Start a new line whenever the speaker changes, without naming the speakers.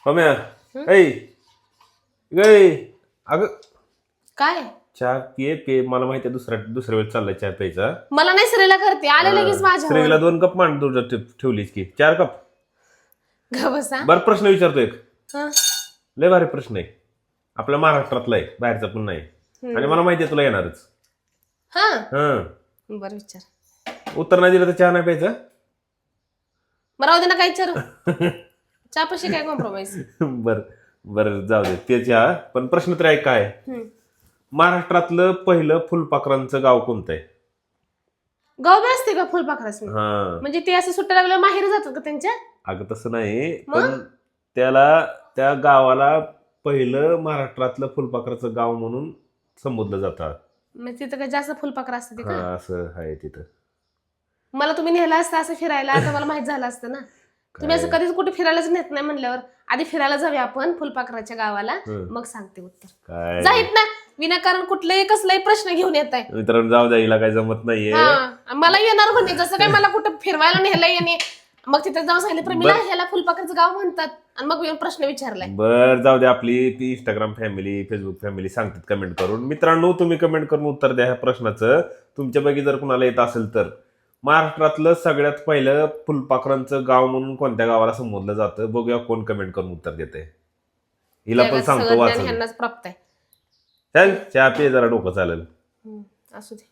होम्या ऐ गै अगं
काय
चहा पे मला माहिती आहे दुसऱ्या वेळेस चाललाय चहा प्यायचा.
मला नाही श्रेला करते आले लगेच माझ्या
श्रेला 2 कप मान दूध ठेवलीस की 4 कप.
बसा.
बर प्रश्न विचारतो एक.
हं,
लय भारी प्रश्न आहे. आपल्या महाराष्ट्रातला आहे बाहेरचा पण नाही आणि मला माहिती आहे तुला येणारच.
हं. बरं विचार.
उत्तर नाही दिलं तर चहा नाही प्यायचा.
बरं राहू दे ना काय विचारू. चापाशी काय कॉम्प्रोमाइज.
बर बर जाऊ दे ते चहा. पण प्रश्न तर ऐक काय महाराष्ट्रातलं पहिलं फुलपाखरांचं गाव कोणतं आहे?
गाव बी असते का फुलपाखरास
हा
म्हणजे ते असं सुट्ट्या लागल्या माहेर जातात का त्यांच्या?
अगं तसं नाही पण त्या गावाला पहिलं महाराष्ट्रातलं फुलपाखराचं गाव म्हणून संबोधलं जातं.
म्हणजे तिथं काय जास्त फुलपाखर असते का?
हा असं आहे तिथं.
मला तुम्ही नेलं असतं असं फिरायला तर मला माहित झालं असतं ना. तुम्ही असं कधीच कुठे फिरायलाच नेत नाही म्हणल्यावर आधी फिरायला जाऊया आपण फुलपाखराच्या गावाला मग सांगते उत्तर.
काय
जाईत ना विनाकारण कुठलाही कसलाही प्रश्न घेऊन येत आहे.
मित्रांनो जाऊ द्या हिला काही जमत नाहीये.
मला येणार म्हणे जसं काय मला कुठं फिरवायला नेलं येणे मग तिथे जाऊन सांगितलं प्रमिला ह्याला फुलपाखराचं गाव म्हणतात आणि मग येऊन प्रश्न विचारलाय.
बर जाऊ द्या आपली इंस्टाग्राम फॅमिली फेसबुक फॅमिली सांगतात कमेंट करून. मित्रांनो तुम्ही कमेंट करून उत्तर द्या ह्या प्रश्नाचं. तुमच्यापैकी जर कुणाला येत असेल तर महाराष्ट्रातलं सगळ्यात पहिलं फुलपाखरांचं गाव म्हणून कोणत्या गावाला संबोधलं जातं बघूया कोण कमेंट करून उत्तर देते. हिला पण सांगतो वाचून.
ह्यांनाच प्राप्त आहे.
चल चहा पे जरा डोकं चालेल.
असू दे.